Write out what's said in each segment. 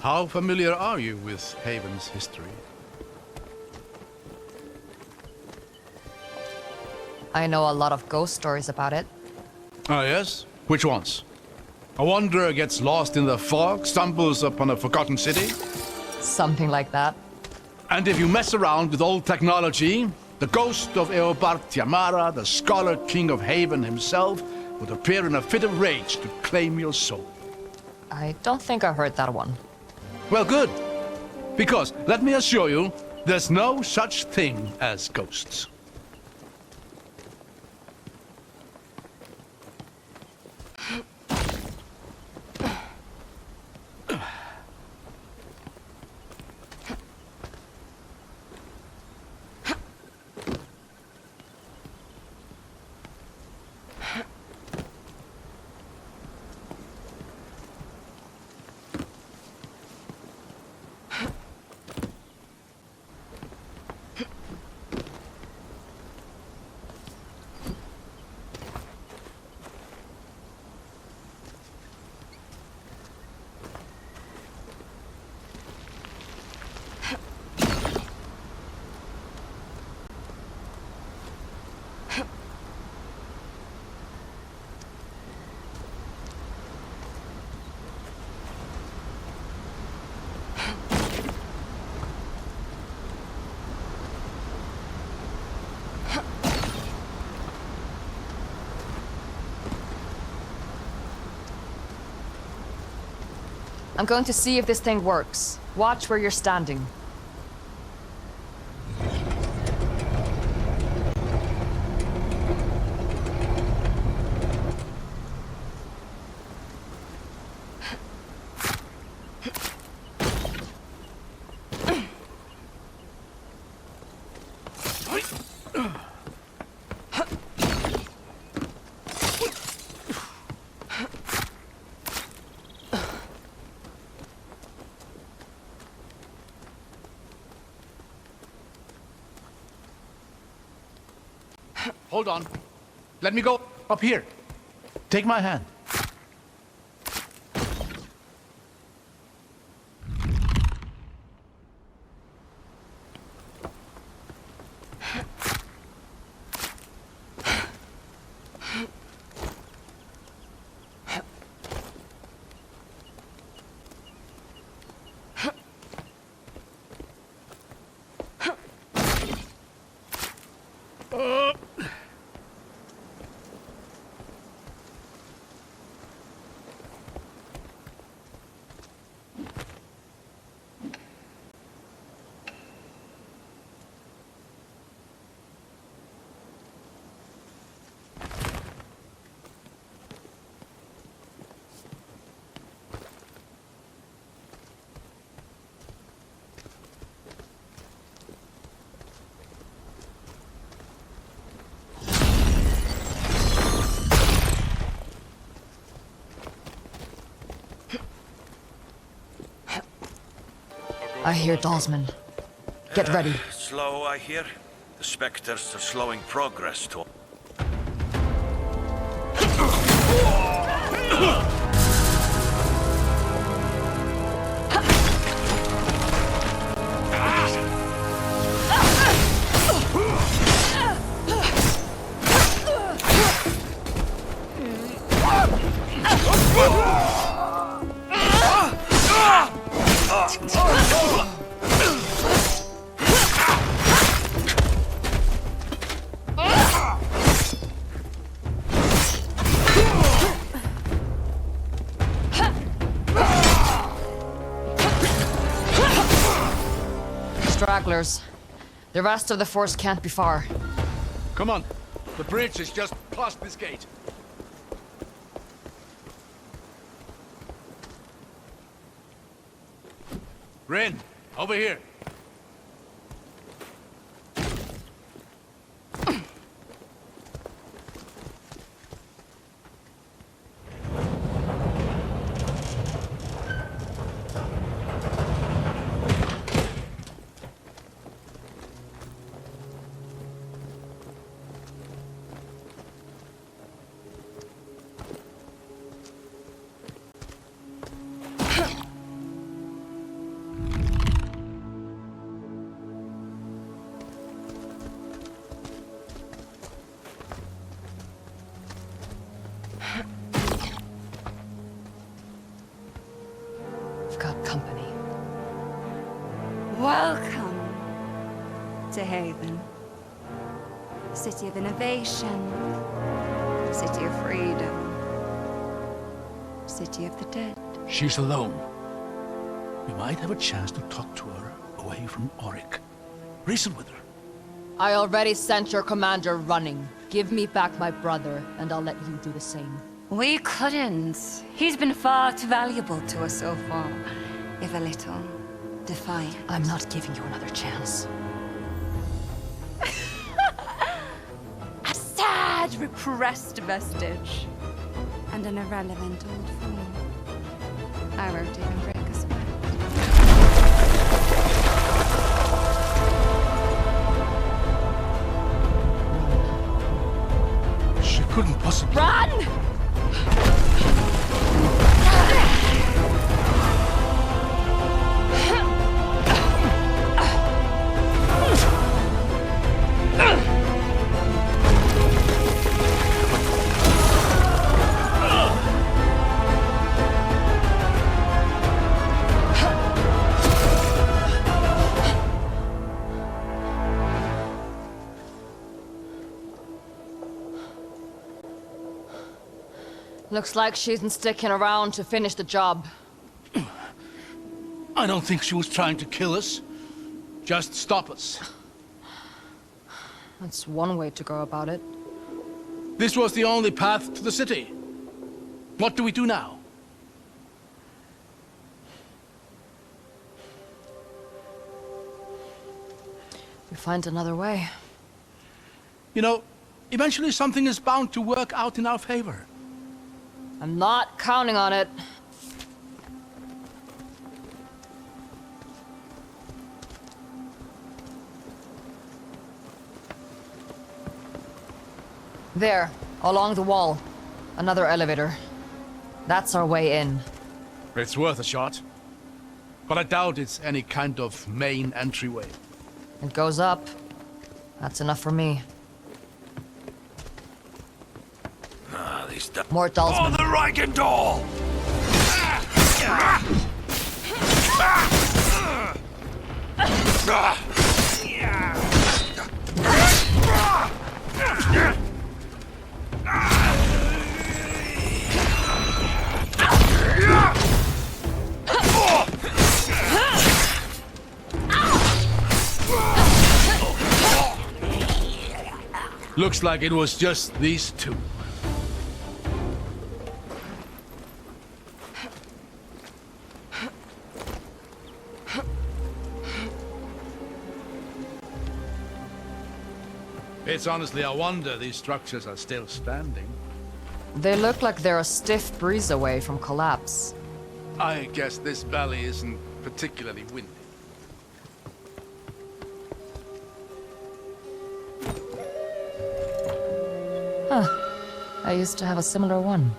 How familiar are you with Haven's history? I know a lot of ghost stories about it. Ah, yes? Which ones? A wanderer gets lost in the fog, stumbles upon a forgotten city? Something like that. And if you mess around with old technology, the ghost of Eobard Tiamara, the scholar king of Haven himself, would appear in a fit of rage to claim your soul. I don't think I heard that one. Well, good. Because, let me assure you, there's no such thing as ghosts. I'm going to see if this thing works. Watch where you're standing. Hold on. Let me go up here. Take my hand. I hear Dalsman. Get ready. Slow, I hear. The specters are slowing progress to... Stragglers. The rest of the force can't be far. Come on. The bridge is just past this gate. Rin, over here. Welcome to Haven. City of innovation. City of freedom. City of the dead. She's alone. We might have a chance to talk to her away from Auric. Reason with her. I already sent your commander running. Give me back my brother, and I'll let you do the same. We couldn't. He's been far too valuable to us so far. If a little defiant. I'm not giving you another chance. A sad, repressed vestige. And an irrelevant old fool. I won't even break a sweat. She couldn't possibly... Run! Looks like she isn't sticking around to finish the job. I don't think she was trying to kill us. Just stop us. That's one way to go about it. This was the only path to the city. What do we do now? We find another way. You know, eventually something is bound to work out in our favor. I'm not counting on it. There, along the wall. Another elevator. That's our way in. It's worth a shot. But I doubt it's any kind of main entryway. It goes up. That's enough for me. These More dolls. Oh, the Reichendahl! Looks like it was just these two. It's honestly a wonder these structures are still standing. They look like they're a stiff breeze away from collapse. I guess this valley isn't particularly windy. I used to have a similar one.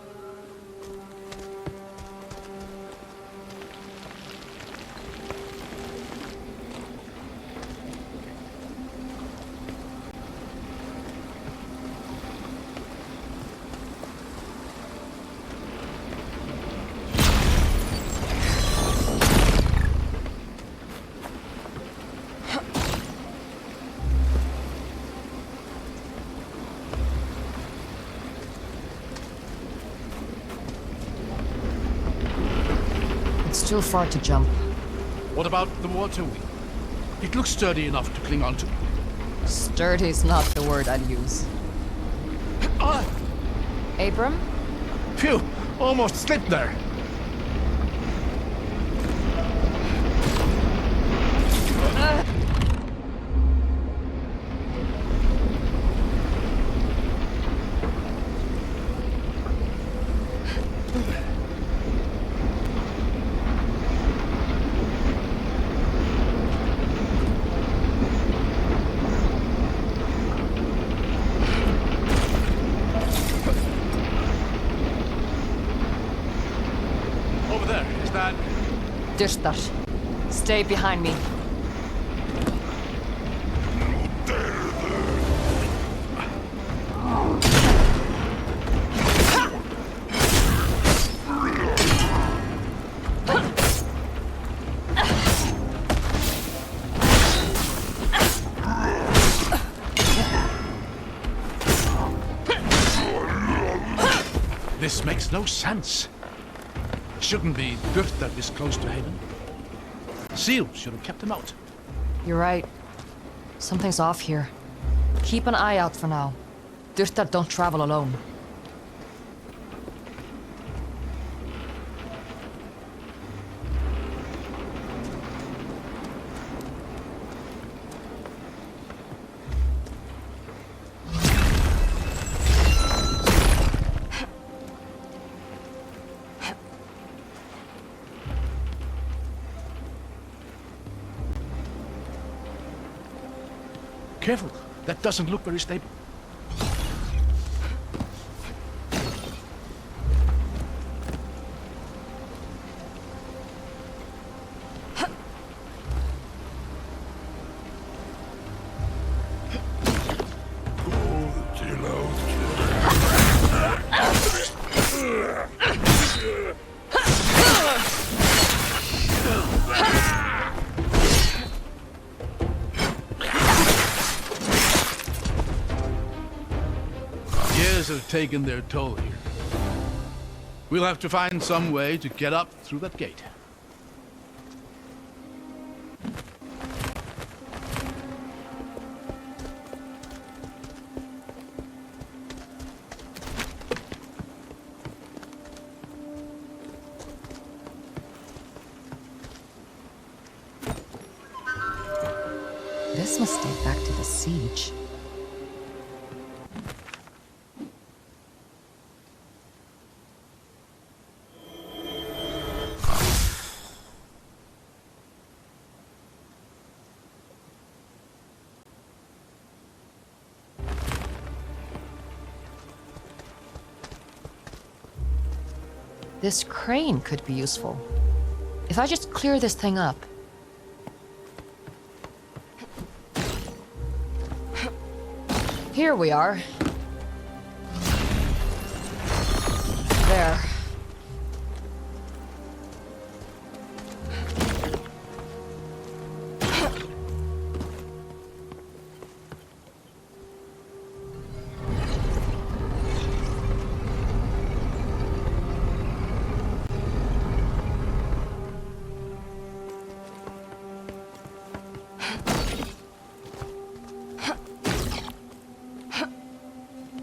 It's too far to jump. What about the water wheel? It looks sturdy enough to cling onto. Sturdy's not the word I'd use. Ah! Abram? Phew! Almost slipped there. Over there, is that... Dishtar. Stay behind me. This makes no sense. Shouldn't be Durtar this close to Haven. Seal should have kept him out. You're right. Something's off here. Keep an eye out for now. Durtar don't travel alone. Careful, that doesn't look very stable. Have taken their toll here. We'll have to find some way to get up through that gate. This must date back to the siege. This crane could be useful. If I just clear this thing up. Here we are. There.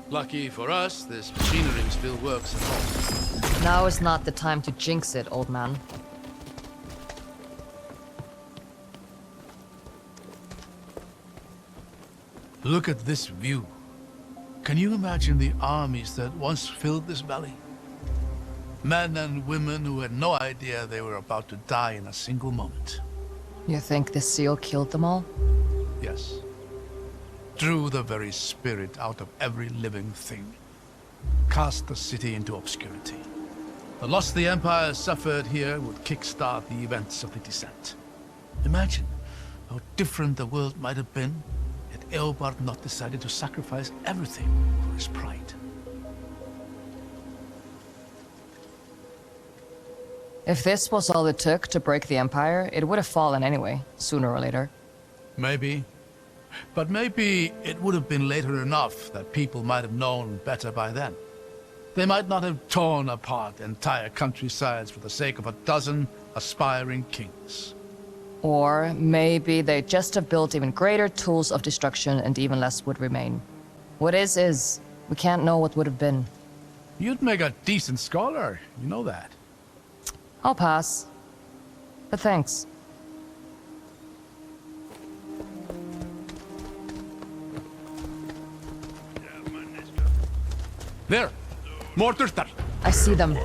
Lucky for us, this machinery still works at all. Now is not the time to jinx it, old man. Look at this view. Can you imagine the armies that once filled this valley? Men and women who had no idea they were about to die in a single moment. You think the seal killed them all? Yes. Drew the very spirit out of every living thing. Cast the city into obscurity. The loss the Empire suffered here would kickstart the events of the descent. Imagine how different the world might have been had Eobard not decided to sacrifice everything for his pride. If this was all it took to break the Empire, it would have fallen anyway, sooner or later. Maybe. But maybe it would have been later enough that people might have known better by then. They might not have torn apart entire countrysides for the sake of a dozen aspiring kings. Or maybe they just have built even greater tools of destruction and even less would remain. What is. We can't know what would have been. You'd make a decent scholar, you know that. I'll pass. But thanks. There! More Durtar! I see them.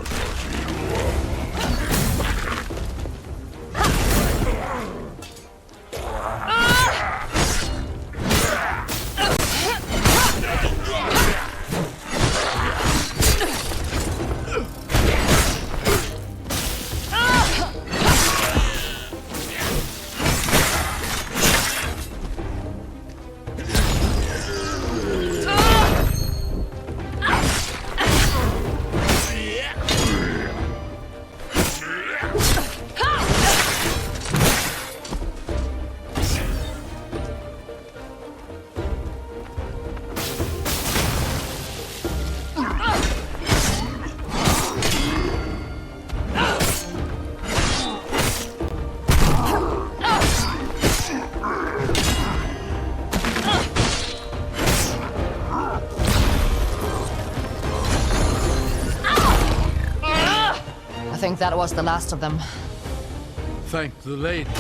think that was the last of them. Thank the lady.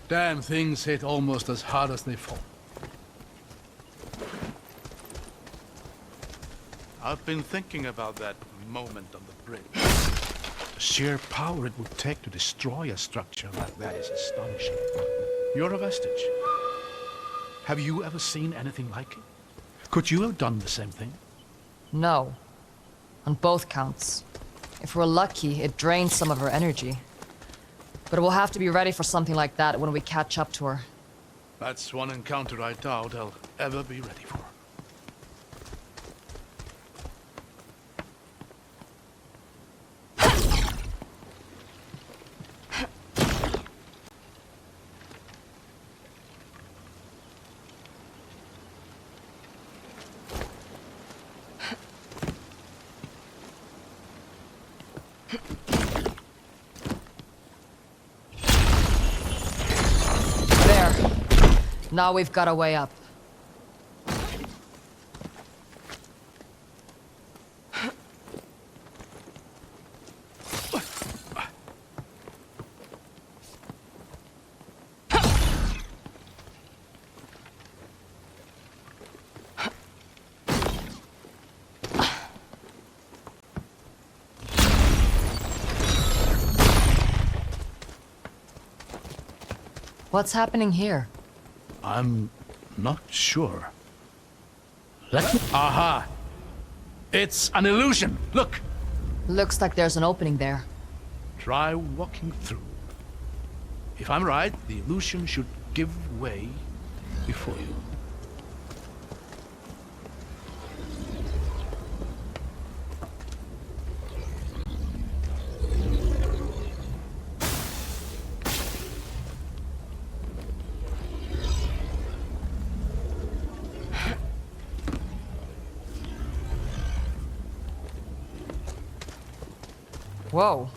Damn things hit almost as hard as they fall. I've been thinking about that moment on the bridge. The sheer power it would take to destroy a structure like that is astonishing. You're a vestige. Have you ever seen anything like it? Could you have done the same thing? No. On both counts. If we're lucky, it drains some of her energy. But we'll have to be ready for something like that when we catch up to her. That's one encounter I doubt I'll ever be ready for. There. Now we've got a way up. What's happening here? I'm not sure. Aha! It's an illusion! Look! Looks like there's an opening there. Try walking through. If I'm right, the illusion should give way before you. Whoa.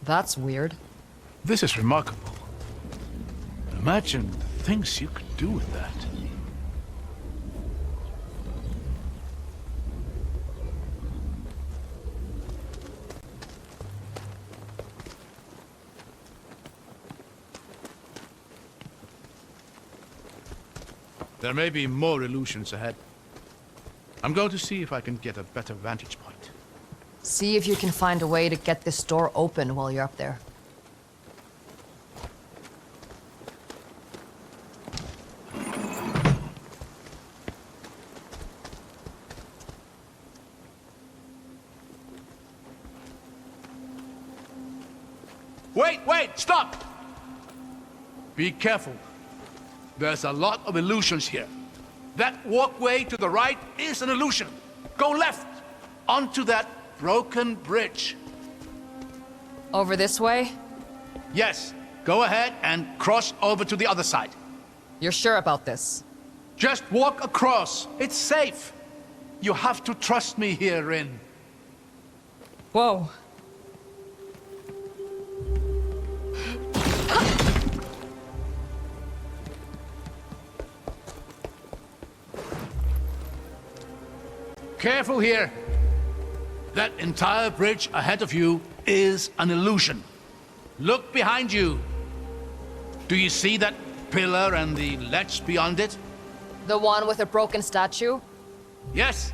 That's weird. This is remarkable. Imagine the things you could do with that. There may be more illusions ahead. I'm going to see if I can get a better vantage point. See if you can find a way to get this door open while you're up there. Wait, stop! Be careful. There's a lot of illusions here. That walkway to the right is an illusion. Go left, onto that broken bridge. Over this way? Yes, go ahead and cross over to the other side. You're sure about this? Just walk across. It's safe. You have to trust me here, Rin. Whoa. Careful here. That entire bridge ahead of you is an illusion. Look behind you. Do you see that pillar and the ledge beyond it? The one with a broken statue? Yes.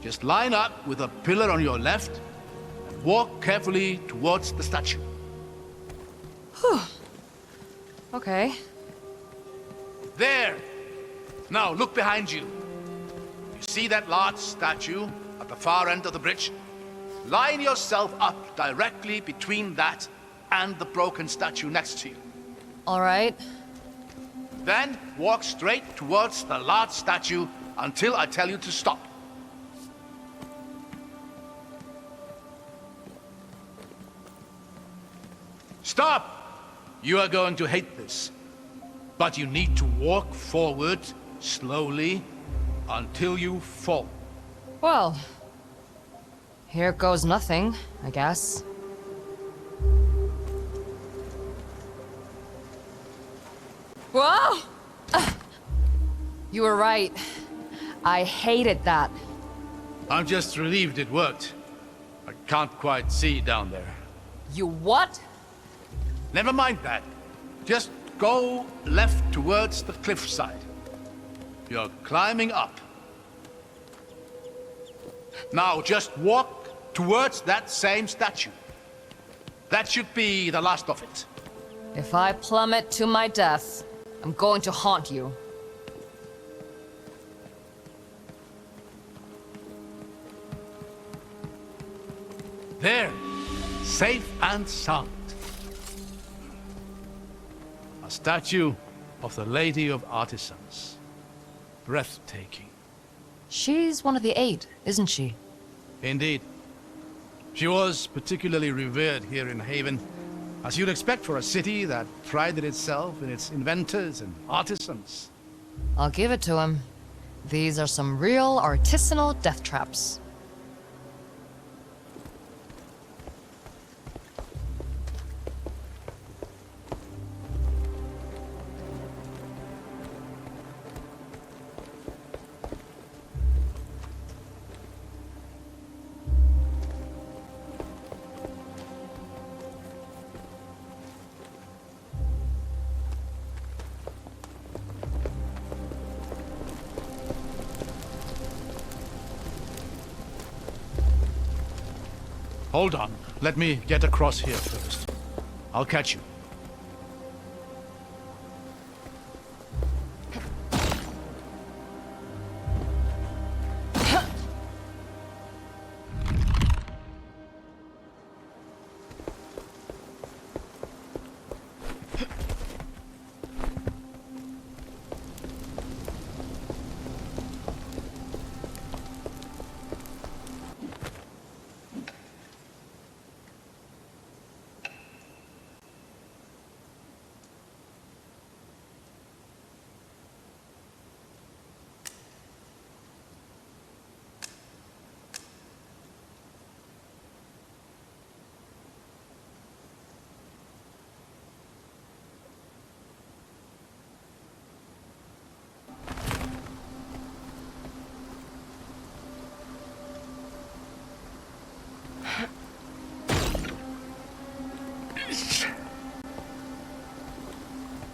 Just line up with a pillar on your left and walk carefully towards the statue. Okay. There! Now look behind you. You see that large statue at the far end of the bridge? Line yourself up directly between that and the broken statue next to you. All right. Then walk straight towards the large statue until I tell you to stop. Stop! You are going to hate this. But you need to walk forward slowly until you fall. Well, here goes nothing, I guess. Whoa! You were right. I hated that. I'm just relieved it worked. I Can't quite see down there. You what? Never mind that. Just go left towards the cliffside. You're climbing up. Now just walk towards that same statue. That should be the last of it. If I plummet to my death, I'm going to haunt you. There, safe and sound. A statue of the Lady of Artisans. Breathtaking. She's one of the Eight, isn't she? Indeed. She was particularly revered here in Haven, as you'd expect for a city that prided itself in its inventors and artisans. I'll give it to him. These are some real artisanal death traps. Hold on. Let me get across here first. I'll catch you.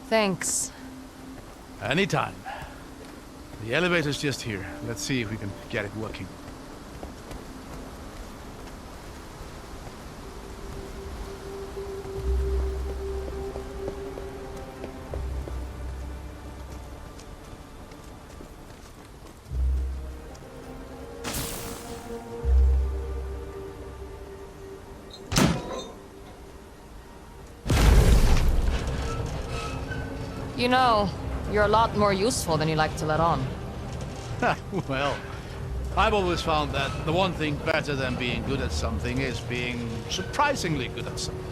Thanks. Anytime. The elevator's just here. Let's see if we can get it working. You know, you're a lot more useful than you like to let on. Well, I've always found that the one thing better than being good at something is being surprisingly good at something.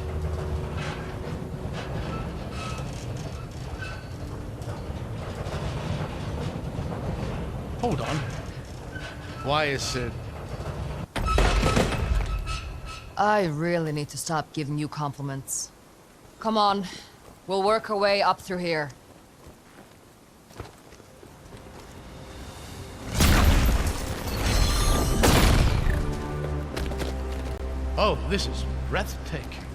Hold on. Why is it... I really need to stop giving you compliments. Come on, we'll work our way up through here. Oh, this is breathtaking.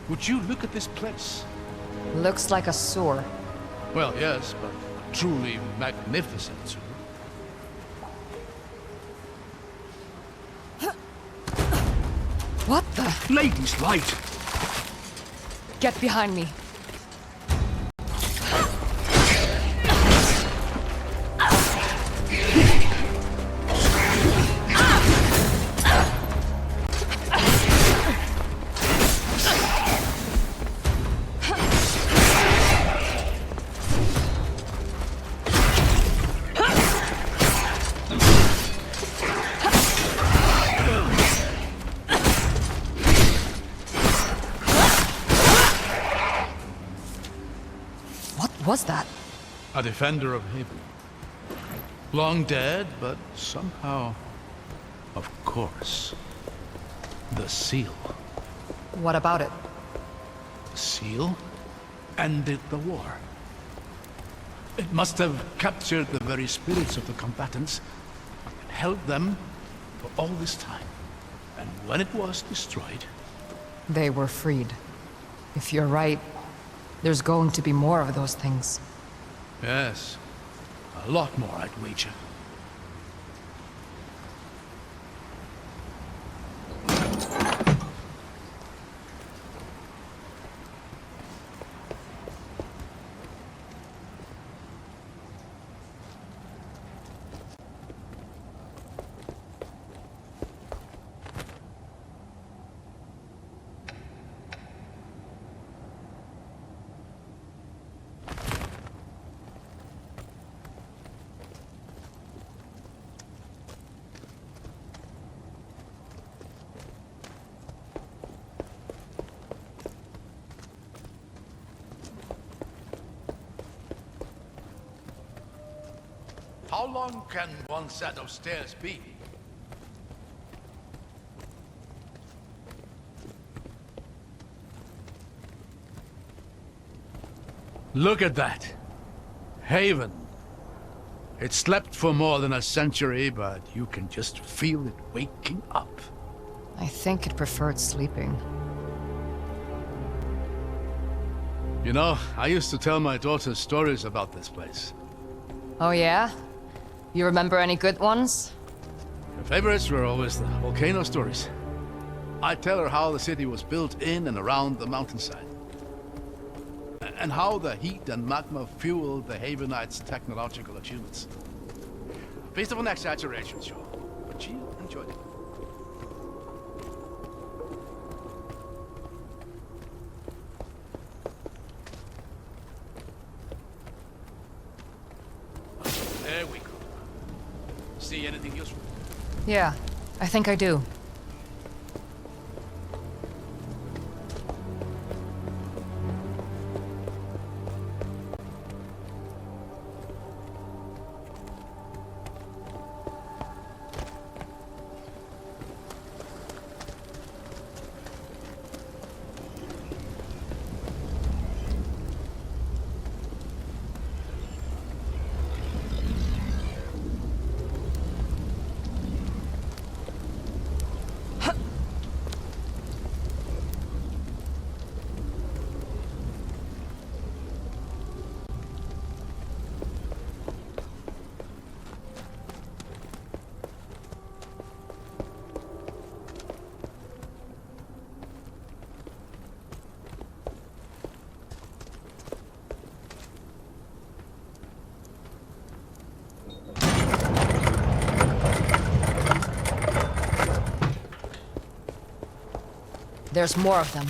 Would you look at this place? Looks like a sewer. Well, yes, but truly magnificent too. What the? Ladies' light! Get behind me. What was that? A defender of Haven. Long dead, but somehow... Of course. The seal. What about it? The seal ended the war. It must have captured the very spirits of the combatants and held them for all this time. And when it was destroyed, They were freed. If you're right, there's going to be more of those things. yes, a lot more, I'd wager. How long can one set of stairs be? Look at that. Haven. It slept for more than a century, but you can just feel it waking up. I think it preferred sleeping. You know, I used to tell my daughters stories about this place. Oh yeah? You remember any good ones? Her favorites were always the volcano stories. I'd tell her how the city was built in and around the mountainside. And how the heat and magma fueled the Havenites' technological achievements. A piece of an exaggeration, sure, but she enjoyed it. There we go. See anything useful? Yeah, I think I do. There's more of them.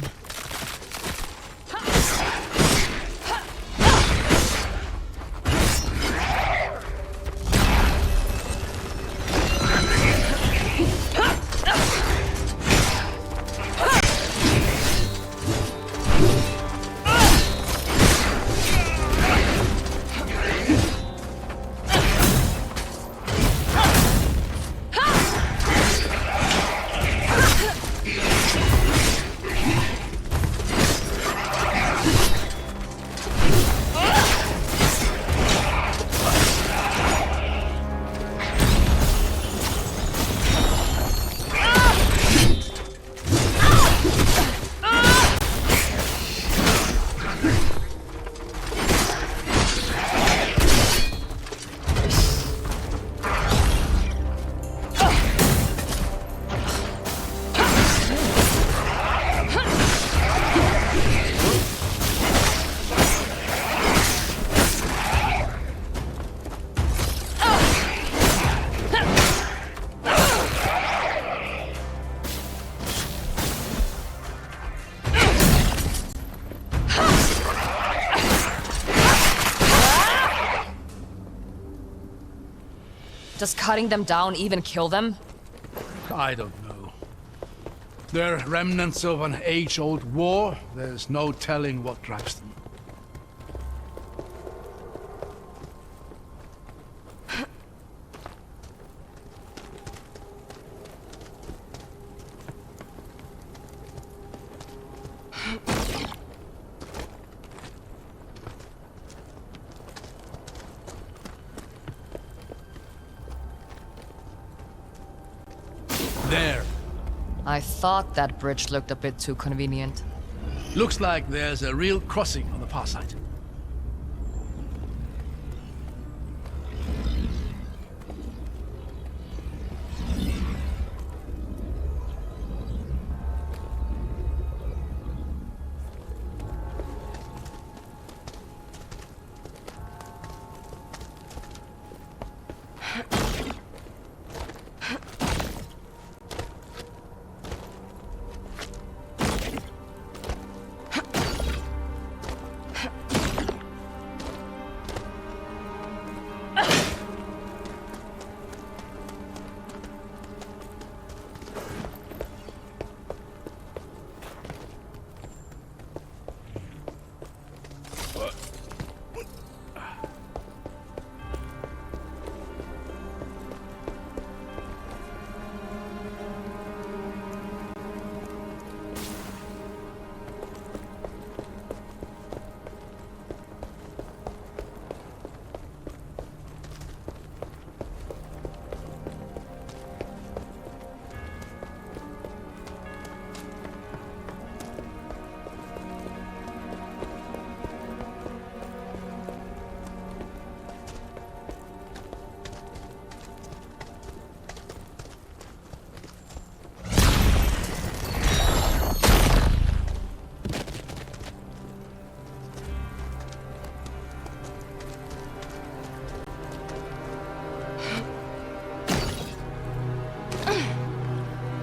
Does cutting them down even kill them? I don't know. They're remnants of an age-old war. There's no telling what drives them. There. I thought that bridge looked a bit too convenient. Looks like there's a real crossing on the far side.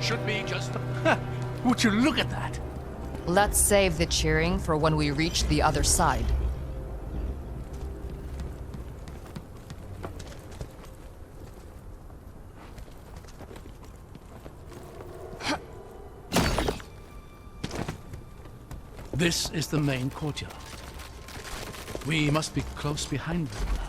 Should be just... Would you look at that? Let's save the cheering for when we reach the other side. This is the main courtyard. We must be close behind them now.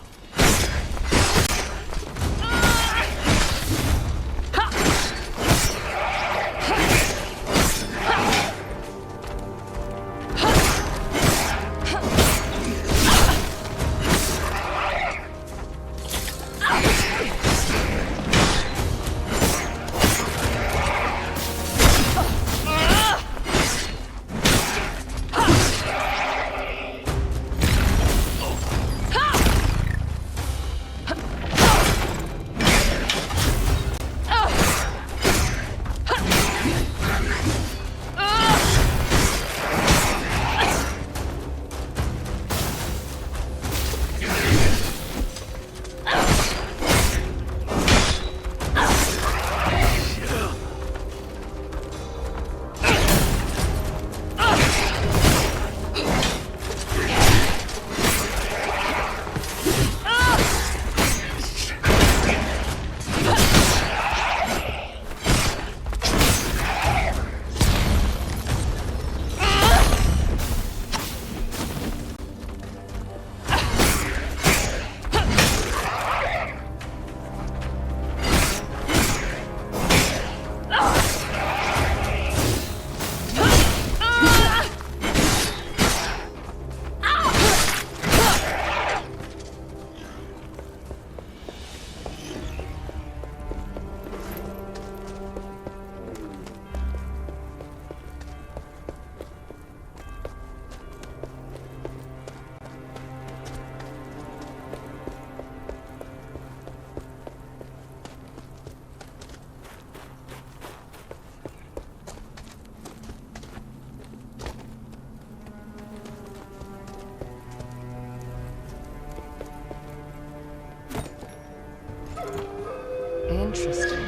Interesting.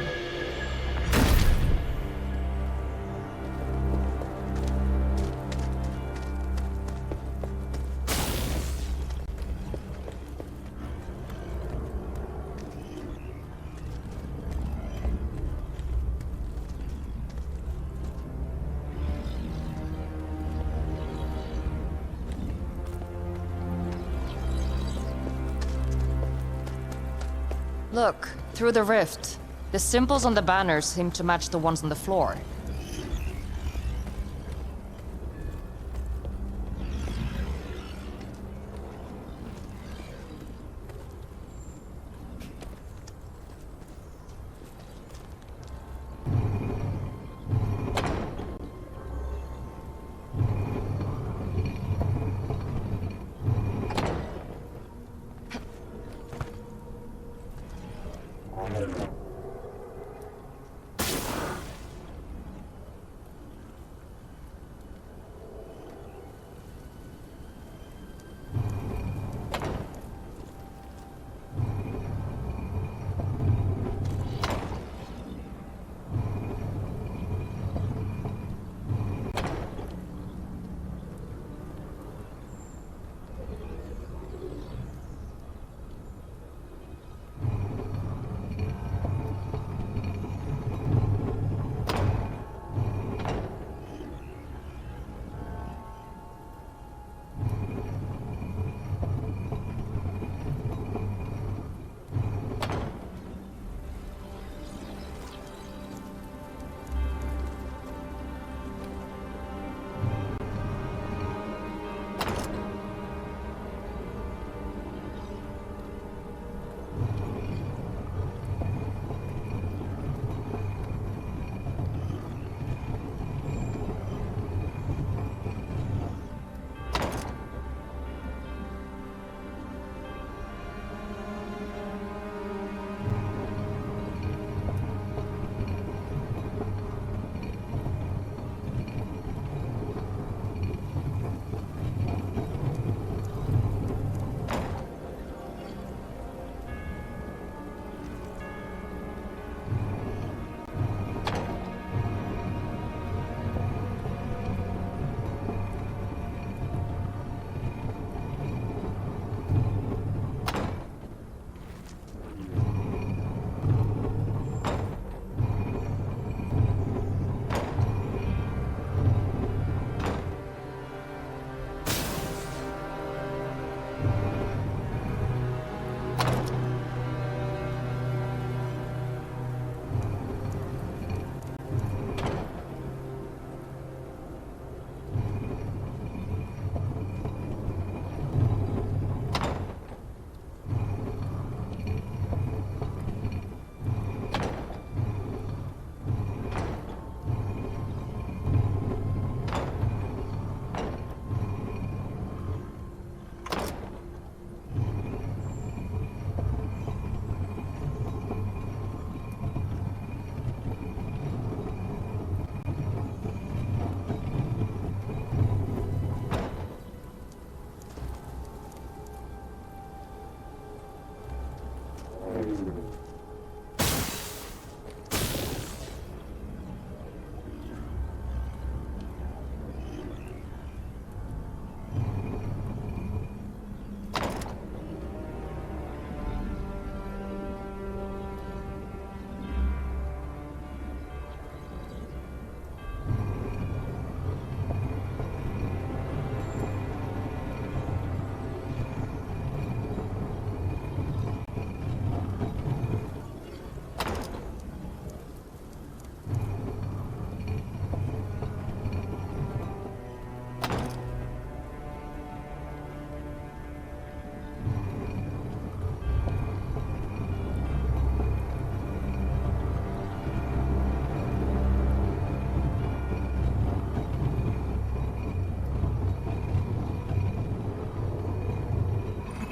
Look, through the rift. The symbols on the banners seem to match the ones on the floor.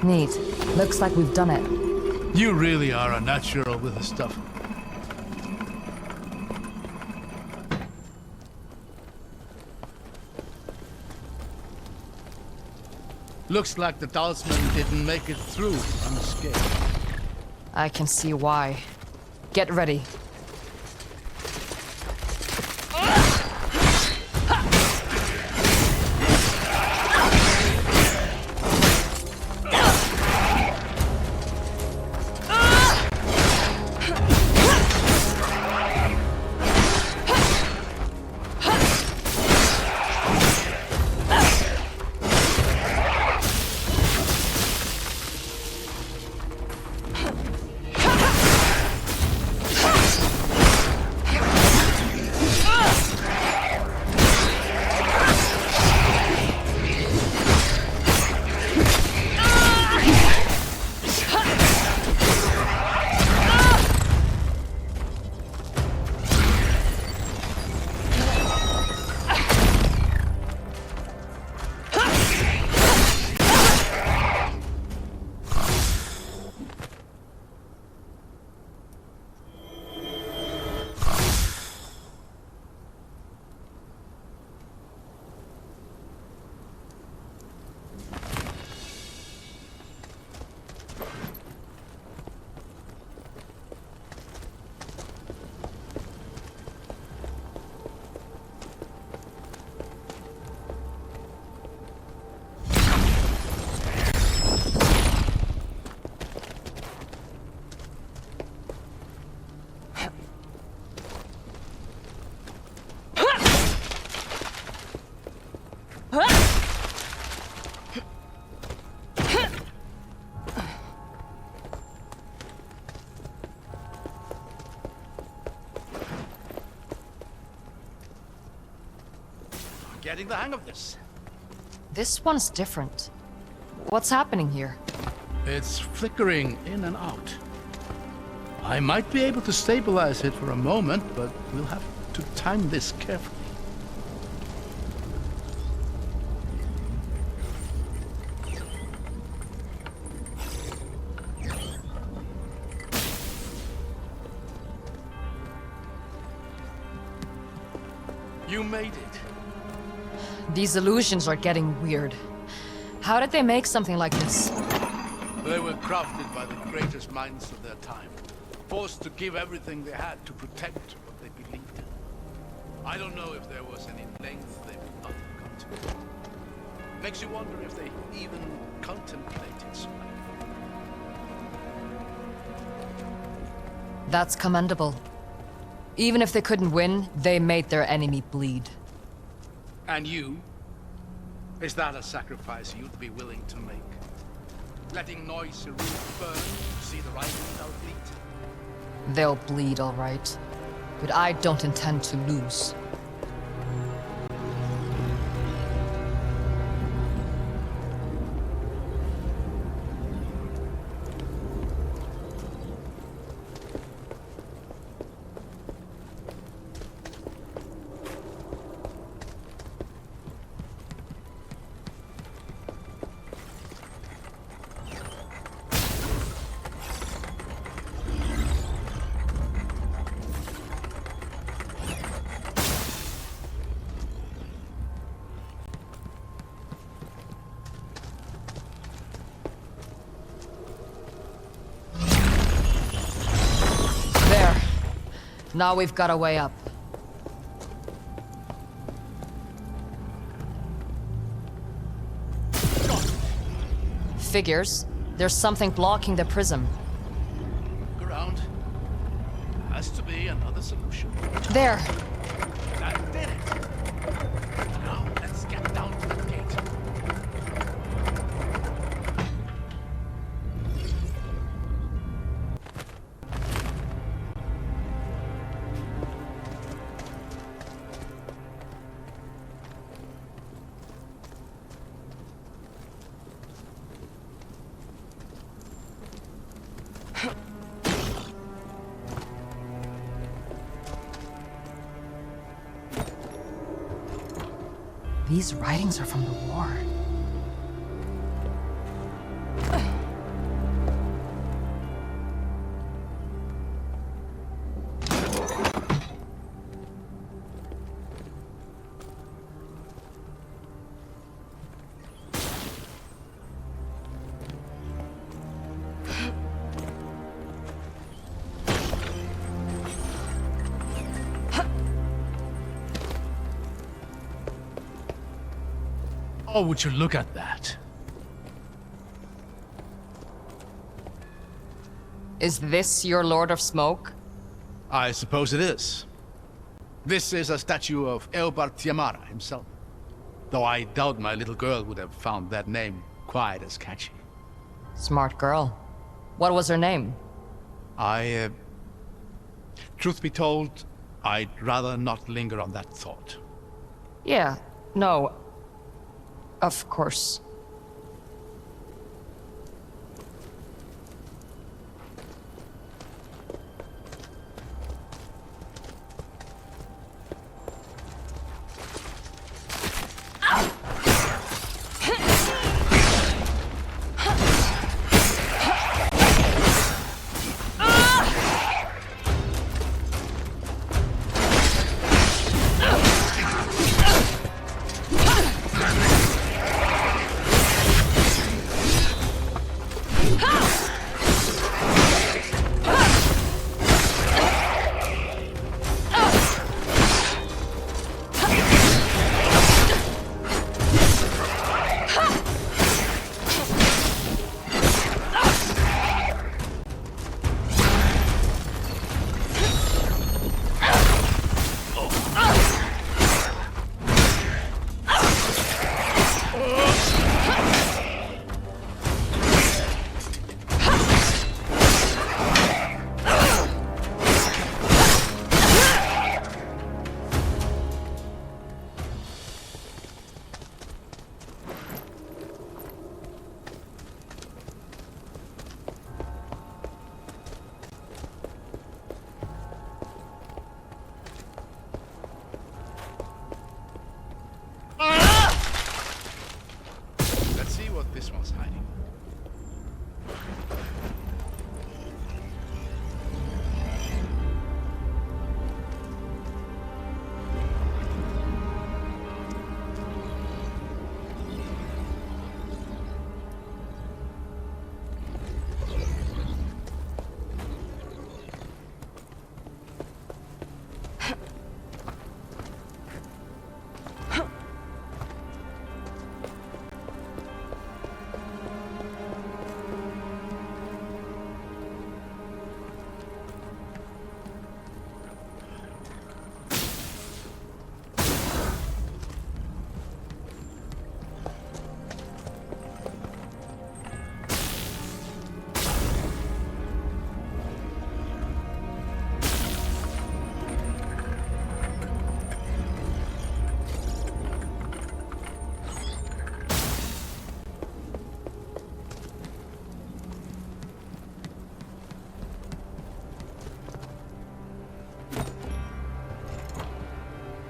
Neat. Looks like we've done it. You really are a natural with the stuff. Looks like the talisman didn't make it through unscathed. I can see why. Get ready. Getting the hang of this. This one's different. What's happening here? It's flickering in and out. I might be able to stabilize it for a moment, but we'll have to time this carefully. You made it. These illusions are getting weird. How did they make something like this? They were crafted by the greatest minds of their time, forced to give everything they had to protect what they believed in. I don't know if there was any length they would not have gone to. Makes you wonder if they even contemplated surrender. That's commendable. Even if they couldn't win, they made their enemy bleed. And you? Is that a sacrifice you'd be willing to make? Letting Noise burn to see the rivals out bleed? They'll bleed, all right. But I don't intend to lose. Now we've got a way up. Figures. There's something blocking the prism. Look around. Has to be another solution. There. That did it. Now let's get down to the gate. These writings are from the war. Oh, would you look at that? Is this your Lord of Smoke? I suppose it is. This is a statue of Eobard Tiamara himself. Though I doubt my little girl would have found that name quite as catchy. Smart girl. What was her name? Truth be told, I'd rather not linger on that thought. Yeah, no. Of course. Let's see what this one's hiding.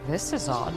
This is odd.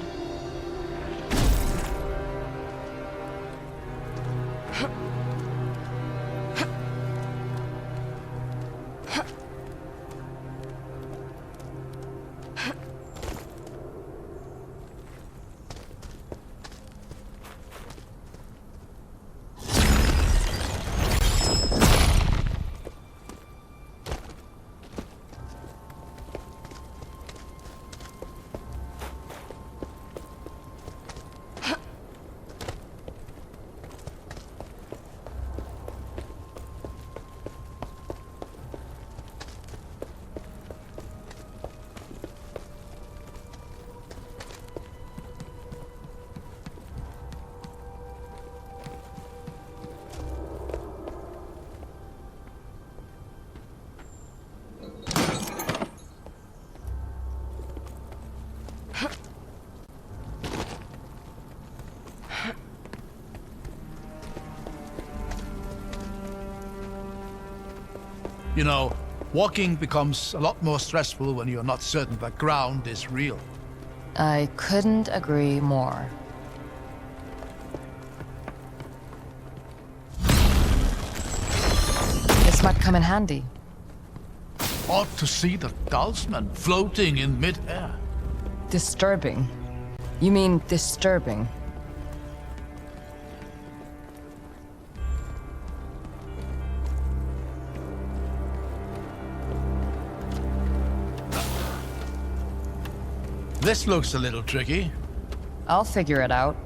You know, walking becomes a lot more stressful when you're not certain the ground is real. I couldn't agree more. This might come in handy. Ought to see the talisman floating in mid-air. Disturbing. You mean disturbing? This looks a little tricky. I'll figure it out.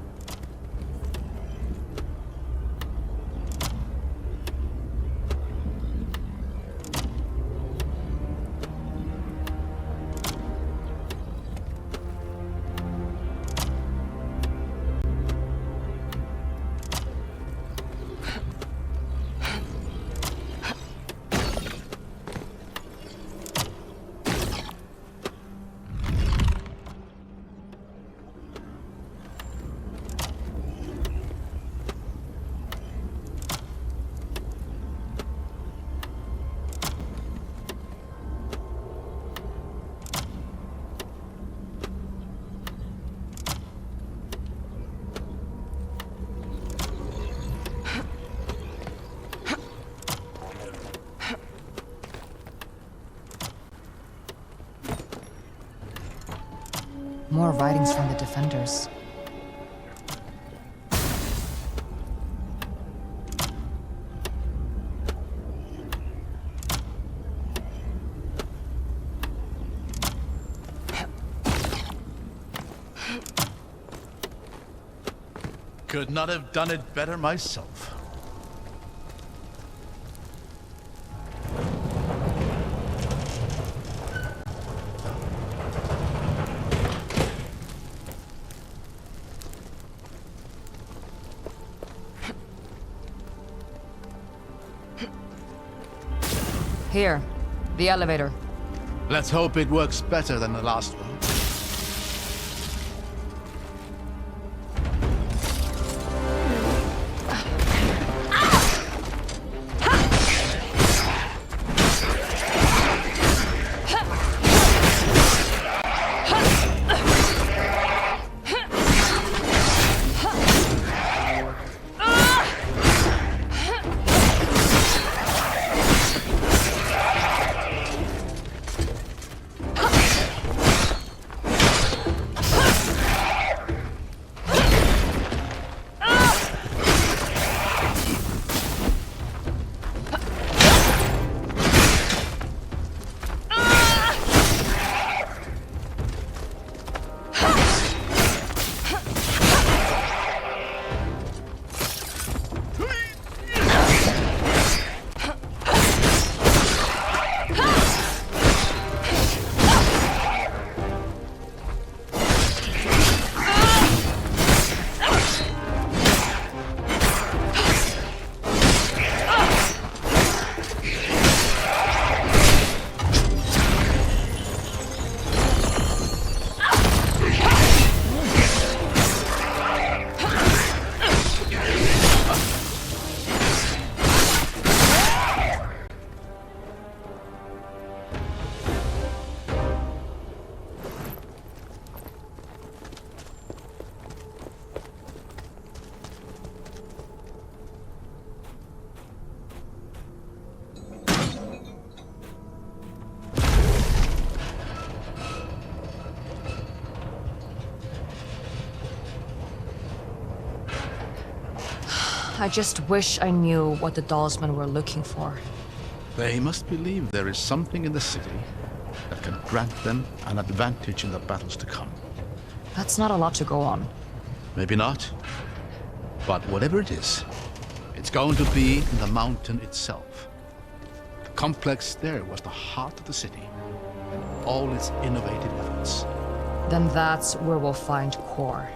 More writings from the defenders. Could not have done it better myself. Here, the elevator. Let's hope it works better than the last one. I just wish I knew what the Dalsmen were looking for. They must believe there is something in the city that can grant them an advantage in the battles to come. That's not a lot to go on. Maybe not. But whatever it is, it's going to be in the mountain itself. The complex there was the heart of the city, and all its innovative efforts. Then that's where we'll find core.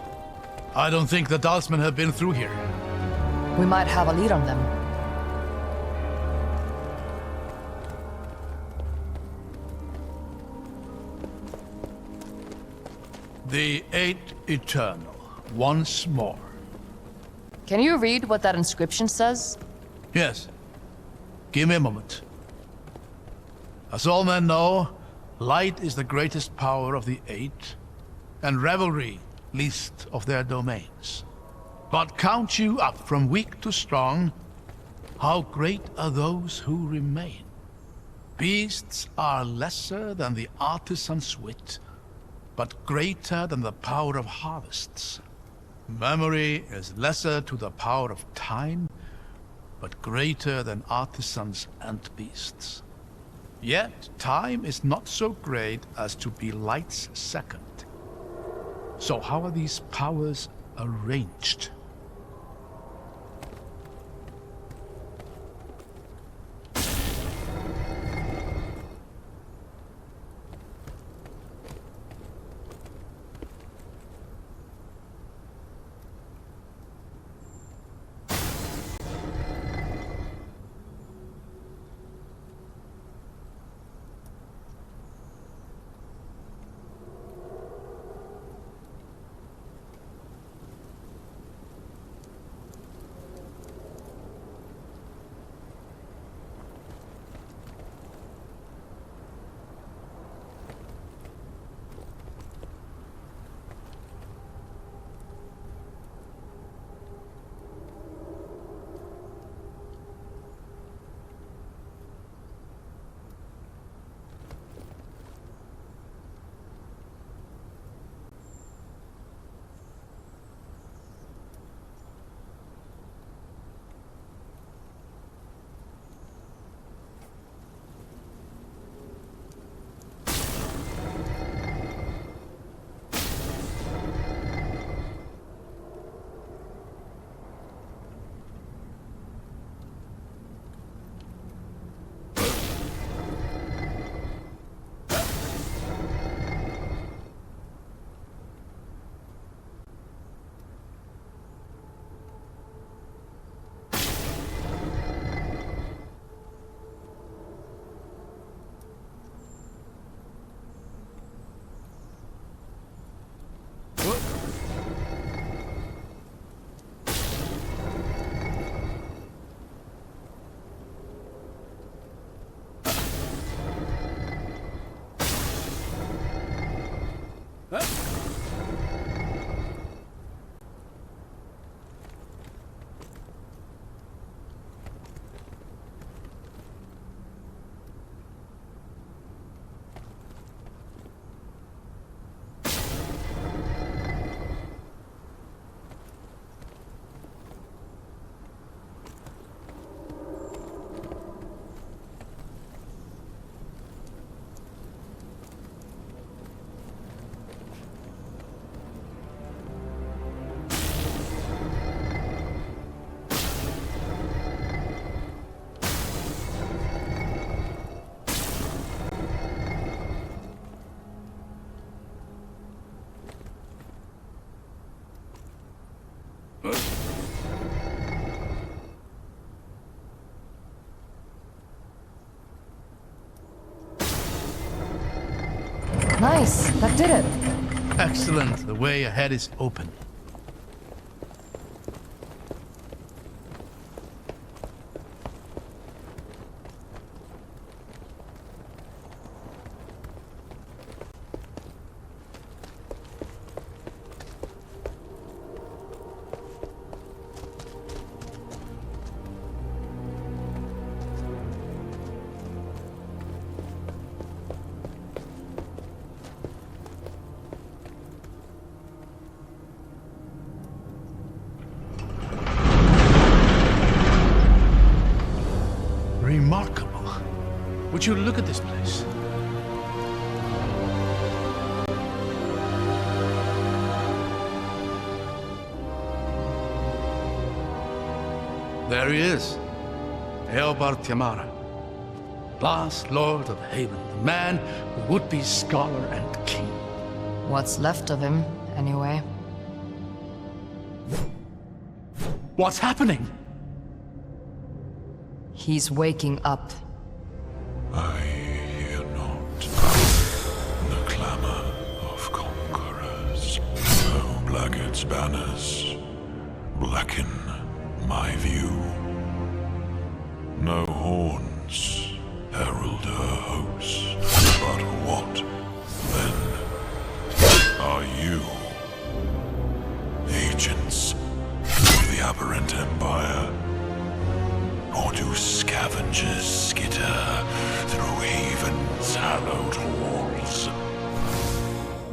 I don't think the Dalsmen have been through here. We might have a lead on them. The Eight Eternal, once more. Can you read what that inscription says? Yes. Give me a moment. As all men know, light is the greatest power of the Eight, and revelry least of their domains. But count you up from weak to strong, how great are those who remain. Beasts are lesser than the artisan's wit, but greater than the power of harvests. Memory is lesser to the power of time, but greater than artisans and beasts. Yet time is not so great as to be light's second. So how are these powers arranged? Nice, that did it. Excellent. The way ahead is open. Remarkable. Would you look at this place? There he is. Eobar Tiamara, last Lord of Haven, the man who would be scholar and king. What's left of him, anyway. What's happening? He's waking up. I hear not the clamor of conquerors. No blackguard's banners blacken my view. No horns herald her host. But what, then, are you? Agents of the aberrant empire? Or do scavengers skitter through Haven's hallowed halls?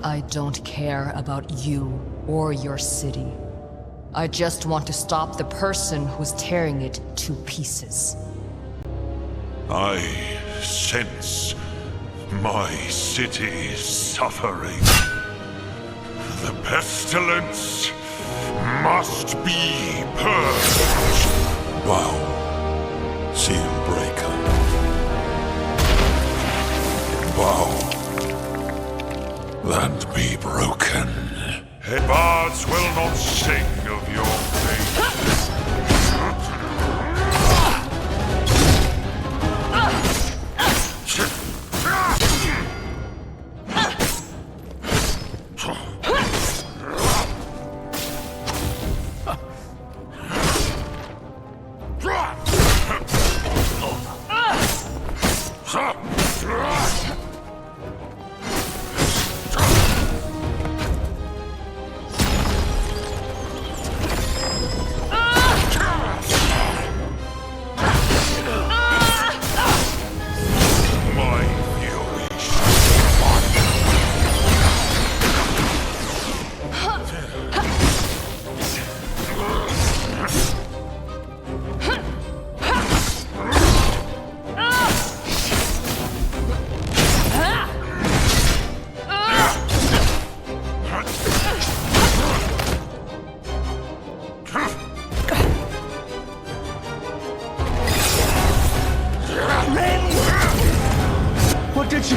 I don't care about you or your city. I just want to stop the person who's tearing it to pieces. I sense my city's suffering. The pestilence must be purged. Wow. Seal breaker. Bow. Land be broken. Bards will not sing of your fate. What did you...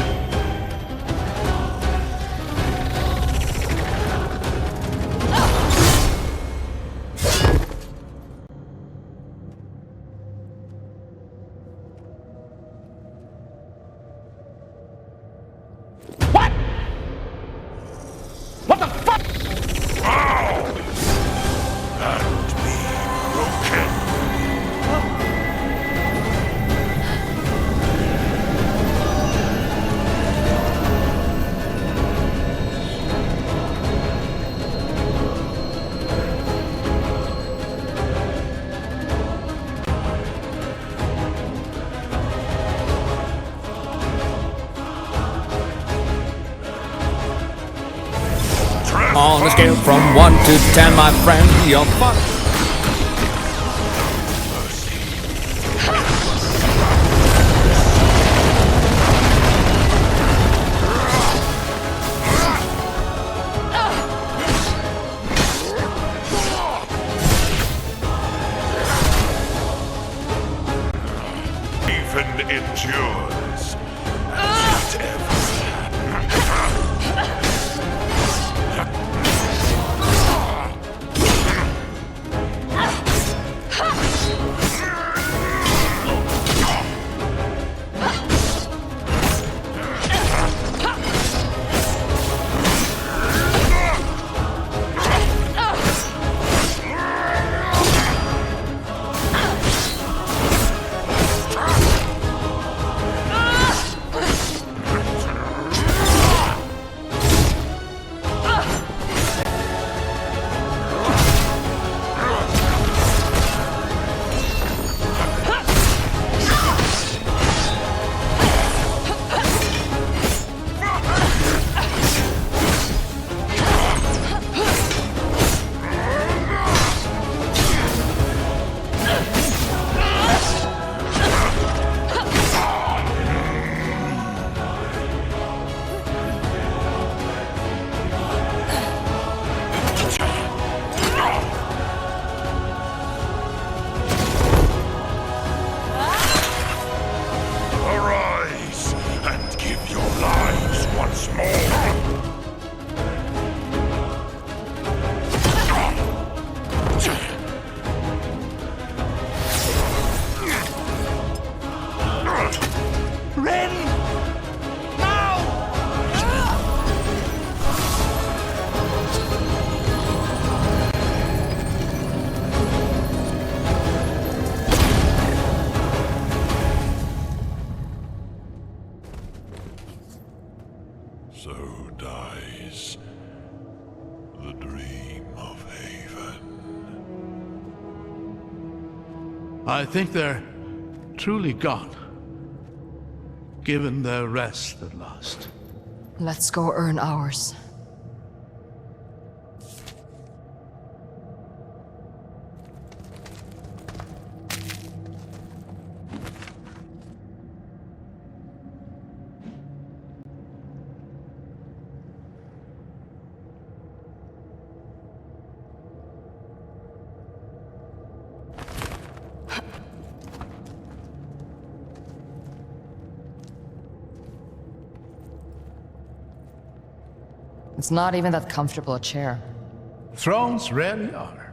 What? What the fuck? And be broken. On a scale from 1 to 10, my friend, you're fucked. Even endures as it ever. I think they're truly gone, given their rest at last. Let's go earn ours. It's not even that comfortable a chair. Thrones rarely are.